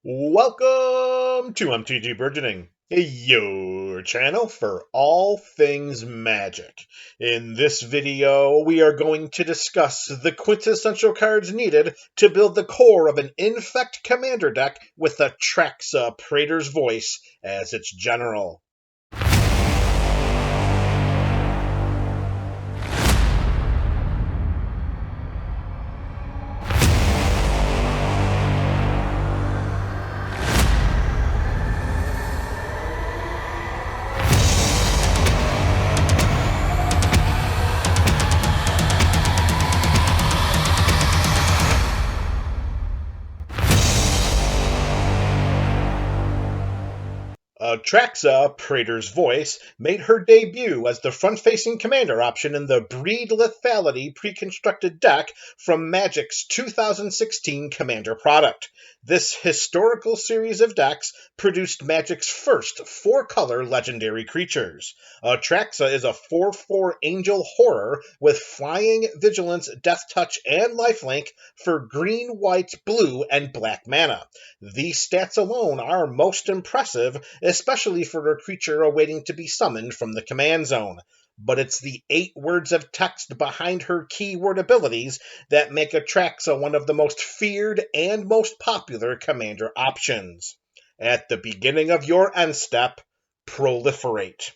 Welcome to MTG Burgeoning, your channel for all things magic. In this video, we are going to discuss the quintessential cards needed to build the core of an Infect commander deck with Atraxa, Praetor's Voice, as its general. Atraxa, Praetor's Voice, made her debut as the front-facing commander option in the Breed Lethality pre-constructed deck from Magic's 2016 Commander product. This historical series of decks produced Magic's first four-color legendary creatures. Atraxa is a 4/4 angel horror with flying, vigilance, death touch, and lifelink for green, white, blue, and black mana. These stats alone are most impressive, especially for a creature awaiting to be summoned from the command zone. But it's the 8 words of text behind her keyword abilities that make Atraxa one of the most feared and most popular commander options. At the beginning of your end step, proliferate.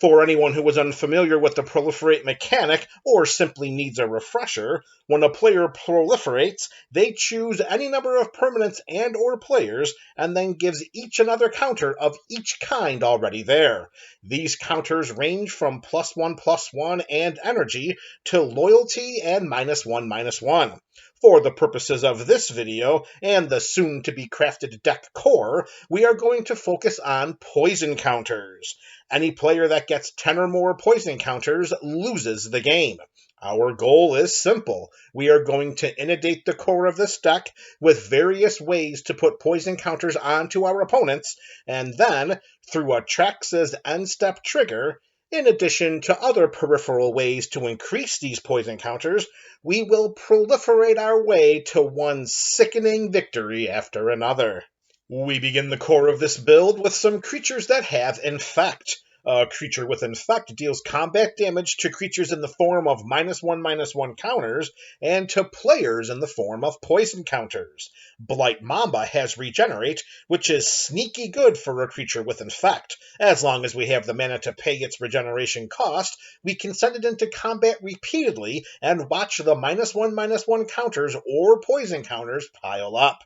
For anyone who is unfamiliar with the proliferate mechanic or simply needs a refresher, when a player proliferates, they choose any number of permanents and or players and then gives each another counter of each kind already there. These counters range from +1/+1 and energy to loyalty and -1/-1. For the purposes of this video and the soon-to-be crafted deck core, we are going to focus on poison counters. Any player that gets 10 or more poison counters loses the game. Our goal is simple. We are going to inundate the core of this deck with various ways to put poison counters onto our opponents, and then, through Atraxa's end-step trigger, in addition to other peripheral ways to increase these poison counters, we will proliferate our way to one sickening victory after another. We begin the core of this build with some creatures that have Infect. A creature with Infect deals combat damage to creatures in the form of -1/-1 counters and to players in the form of poison counters. Blight Mamba has Regenerate, which is sneaky good for a creature with Infect. As long as we have the mana to pay its regeneration cost, we can send it into combat repeatedly and watch the -1/-1 counters or poison counters pile up.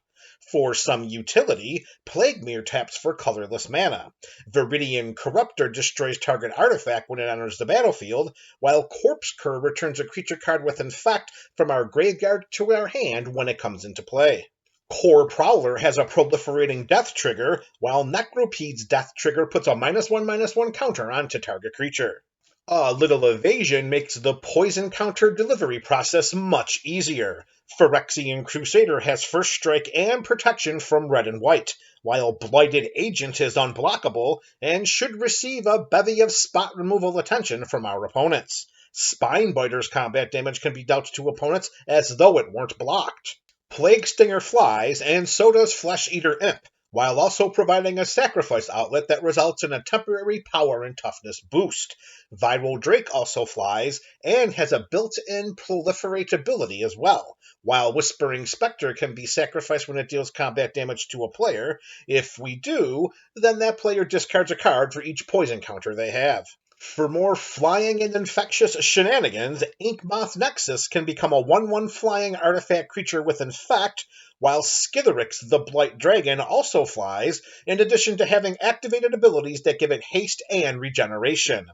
For some utility, Plaguemere taps for colorless mana. Viridian Corruptor destroys target artifact when it enters the battlefield, while Corpse Cur returns a creature card with Infect from our graveyard to our hand when it comes into play. Core Prowler has a proliferating death trigger, while Necropede's death trigger puts a -1/-1 counter onto target creature. A little evasion makes the poison counter delivery process much easier. Phyrexian Crusader has first strike and protection from red and white, while Blighted Agent is unblockable and should receive a bevy of spot removal attention from our opponents. Spinebiter's combat damage can be dealt to opponents as though it weren't blocked. Plague Stinger flies, and so does Flesh Eater Imp, while also providing a sacrifice outlet that results in a temporary power and toughness boost. Viral Drake also flies, and has a built-in proliferate ability as well, while Whispering Spectre can be sacrificed when it deals combat damage to a player. If we do, then that player discards a card for each poison counter they have. For more flying and infectious shenanigans, Inkmoth Nexus can become a 1/1 flying artifact creature with Infect, while Skitherix the Blight Dragon also flies, in addition to having activated abilities that give it haste and regeneration.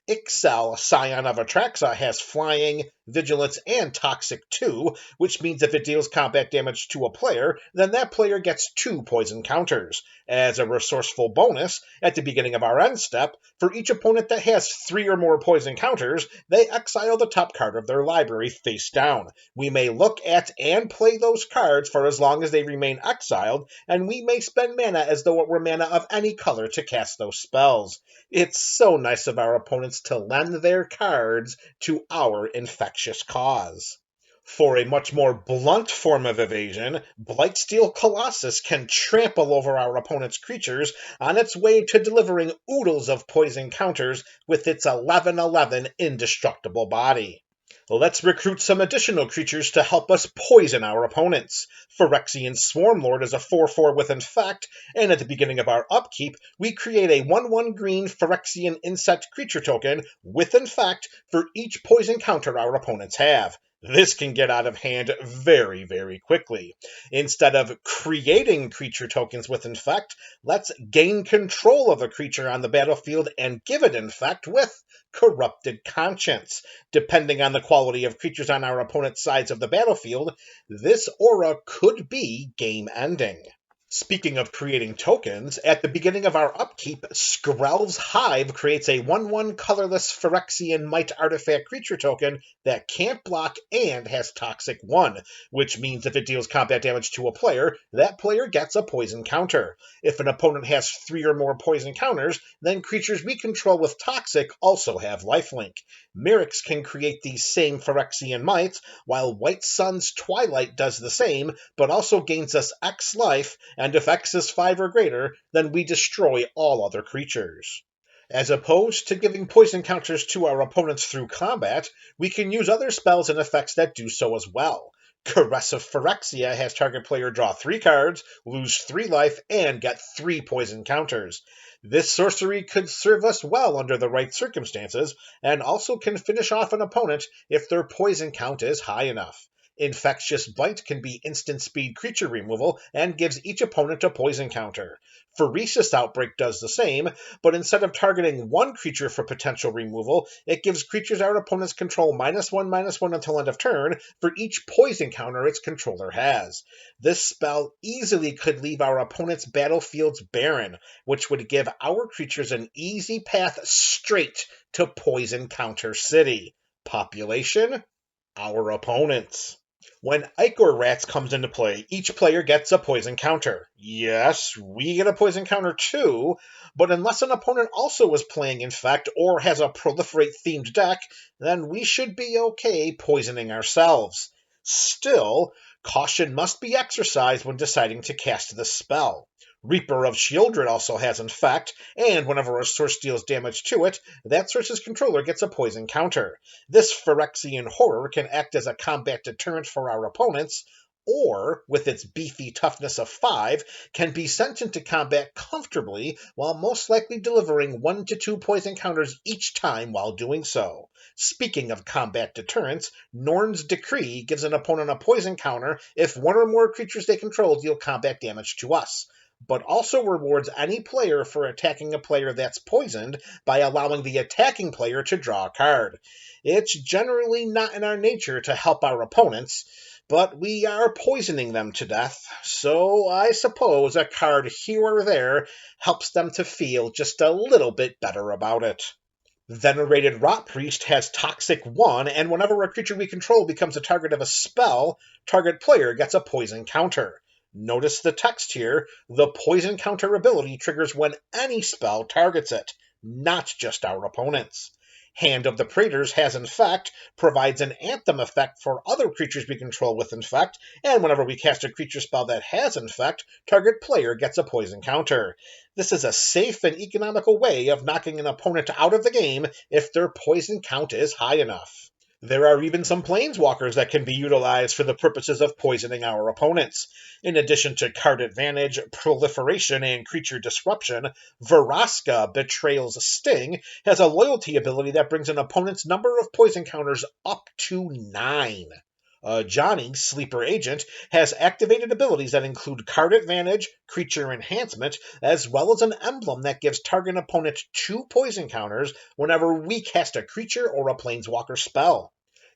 Ixal, Scion of Atraxa, has flying, vigilance, and toxic too, which means if it deals combat damage to a player, then that player gets 2 poison counters. As a resourceful bonus, at the beginning of our end step, for each opponent that has 3 or more poison counters, they exile the top card of their library face down. We may look at and play those cards for as long as they remain exiled, and we may spend mana as though it were mana of any color to cast those spells. It's so nice of our opponents to lend their cards to our infectious cause. For a much more blunt form of evasion, Blightsteel Colossus can trample over our opponent's creatures on its way to delivering oodles of poison counters with its 11/11 indestructible body. Let's recruit some additional creatures to help us poison our opponents. Phyrexian Swarmlord is a 4/4 with Infect, and at the beginning of our upkeep, we create a 1/1 green Phyrexian Insect creature token with Infect for each poison counter our opponents have. This can get out of hand very, very quickly. Instead of creating creature tokens with Infect, let's gain control of a creature on the battlefield and give it Infect with Corrupted Conscience. Depending on the quality of creatures on our opponent's sides of the battlefield, this aura could be game-ending. Speaking of creating tokens, at the beginning of our upkeep, Skrell's Hive creates a 1/1 colorless Phyrexian Might artifact creature token that can't block and has Toxic 1, which means if it deals combat damage to a player, that player gets a poison counter. If an opponent has 3 or more poison counters, then creatures we control with Toxic also have lifelink. Merrick's can create these same Phyrexian Mights, while White Sun's Twilight does the same, but also gains us X life, and if X is 5 or greater, then we destroy all other creatures. As opposed to giving poison counters to our opponents through combat, we can use other spells and effects that do so as well. Caress of Phyrexia has target player draw 3 cards, lose 3 life, and get 3 poison counters. This sorcery could serve us well under the right circumstances, and also can finish off an opponent if their poison count is high enough. Infectious Bite can be instant speed creature removal and gives each opponent a poison counter. Pheresis Outbreak does the same, but instead of targeting one creature for potential removal, it gives creatures our opponents control -1/-1 until end of turn for each poison counter its controller has. This spell easily could leave our opponent's battlefields barren, which would give our creatures an easy path straight to Poison Counter City. Population? Our opponents. When Ichor Rats comes into play, each player gets a poison counter. Yes, we get a poison counter too, but unless an opponent also is playing Infect or has a Proliferate-themed deck, then we should be okay poisoning ourselves. Still, caution must be exercised when deciding to cast this spell. Reaper of Sheoldred also has Infect, and whenever a source deals damage to it, that source's controller gets a poison counter. This Phyrexian horror can act as a combat deterrent for our opponents, or, with its beefy toughness of 5, can be sent into combat comfortably while most likely delivering 1 to 2 poison counters each time while doing so. Speaking of combat deterrents, Norn's Decree gives an opponent a poison counter if 1 or more creatures they control deal combat damage to us, but also rewards any player for attacking a player that's poisoned by allowing the attacking player to draw a card. It's generally not in our nature to help our opponents, but we are poisoning them to death, so I suppose a card here or there helps them to feel just a little bit better about it. Venerated Rot Priest has Toxic 1, and whenever a creature we control becomes a target of a spell, target player gets a poison counter. Notice the text here. The poison counter ability triggers when any spell targets it, not just our opponents. Hand of the Praetors has Infect, provides an Anthem effect for other creatures we control with Infect, and whenever we cast a creature spell that has Infect, target player gets a poison counter. This is a safe and economical way of knocking an opponent out of the game if their poison count is high enough. There are even some planeswalkers that can be utilized for the purposes of poisoning our opponents. In addition to card advantage, proliferation, and creature disruption, Vraska, Betrayal's Sting, has a loyalty ability that brings an opponent's number of poison counters up to 9. Johnny, Sleeper Agent, has activated abilities that include card advantage, creature enhancement, as well as an emblem that gives target opponent 2 poison counters whenever we cast a creature or a planeswalker spell.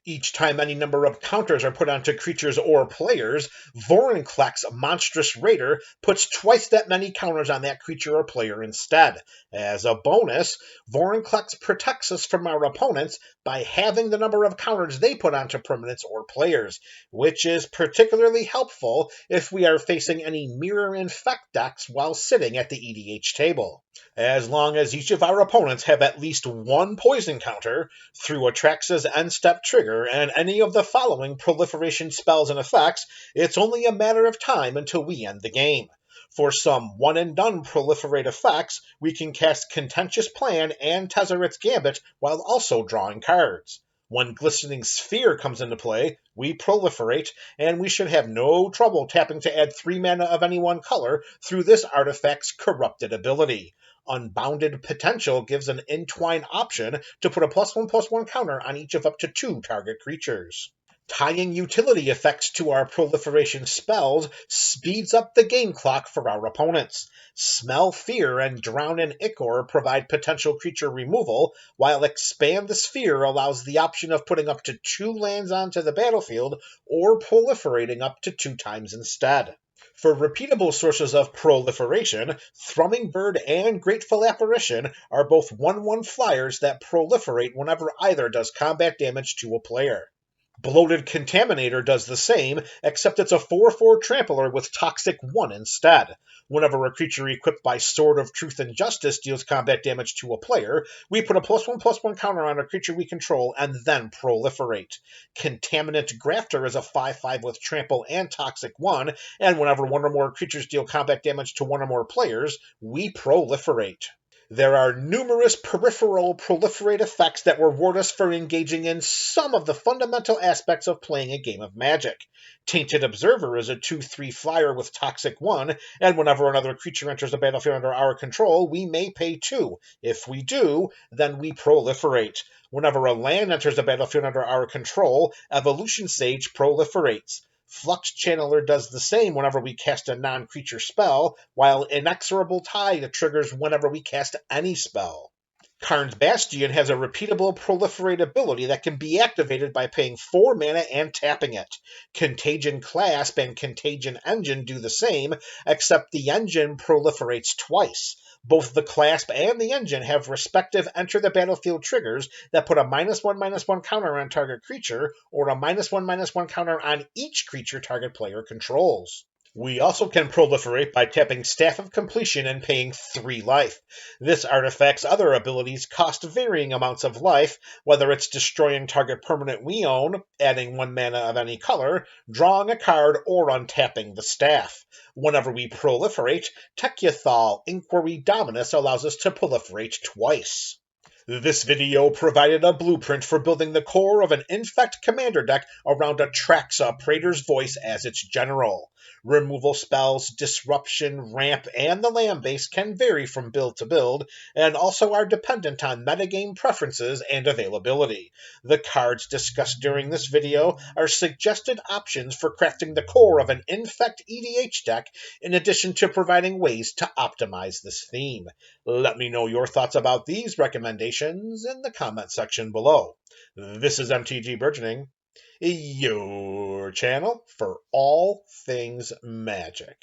Each time any number of counters are put onto creatures or players, Vorinclex, Monstrous Raider, puts twice that many counters on that creature or player instead. As a bonus, Vorinclex protects us from our opponents by halving the number of counters they put onto permanents or players, which is particularly helpful if we are facing any Mirror Infect decks while sitting at the EDH table. As long as each of our opponents have at least one poison counter through Atraxa's end-step trigger and any of the following proliferation spells and effects, it's only a matter of time until we end the game. For some one-and-done proliferate effects, we can cast Contentious Plan and Tezzeret's Gambit while also drawing cards. When Glistening Sphere comes into play, we proliferate, and we should have no trouble tapping to add 3 mana of any one color through this artifact's corrupted ability. Unbounded Potential gives an Entwine option to put a +1/+1 counter on each of up to 2 target creatures. Tying utility effects to our proliferation spells speeds up the game clock for our opponents. Smell Fear and Drown in Ichor provide potential creature removal, while Expand the Sphere allows the option of putting up to 2 lands onto the battlefield or proliferating up to 2 times instead. For repeatable sources of proliferation, Thrumming Bird and Grateful Apparition are both 1/1 flyers that proliferate whenever either does combat damage to a player. Bloated Contaminator does the same, except it's a 4/4 trampler with Toxic 1 instead. Whenever a creature equipped by Sword of Truth and Justice deals combat damage to a player, we put a +1/+1 counter on a creature we control and then proliferate. Contaminant Grafter is a 5/5 with Trample and Toxic 1, and whenever one or more creatures deal combat damage to one or more players, we proliferate. There are numerous peripheral proliferate effects that reward us for engaging in some of the fundamental aspects of playing a game of Magic. Tainted Observer is a 2/3 flyer with Toxic 1, and whenever another creature enters the battlefield under our control, we may pay 2. If we do, then we proliferate. Whenever a land enters the battlefield under our control, Evolution Sage proliferates. Flux Channeler does the same whenever we cast a non-creature spell, while Inexorable Tide triggers whenever we cast any spell. Karn's Bastion has a repeatable proliferate ability that can be activated by paying 4 mana and tapping it. Contagion Clasp and Contagion Engine do the same, except the Engine proliferates twice. Both the Clasp and the Engine have respective Enter the Battlefield triggers that put a -1/-1 counter on target creature, or a -1/-1 counter on each creature target player controls. We also can proliferate by tapping Staff of Completion and paying 3 life. This artifact's other abilities cost varying amounts of life, whether it's destroying target permanent we own, adding 1 mana of any color, drawing a card, or untapping the staff. Whenever we proliferate, Tekythal Inquiry Dominus allows us to proliferate twice. This video provided a blueprint for building the core of an Infect commander deck around Atraxa, Praetor's Voice as its general. Removal spells, disruption, ramp, and the land base can vary from build to build, and also are dependent on metagame preferences and availability. The cards discussed during this video are suggested options for crafting the core of an Infect EDH deck, in addition to providing ways to optimize this theme. Let me know your thoughts about these recommendations in the comment section below. This is MTG Burgeoning, your channel for all things Magic.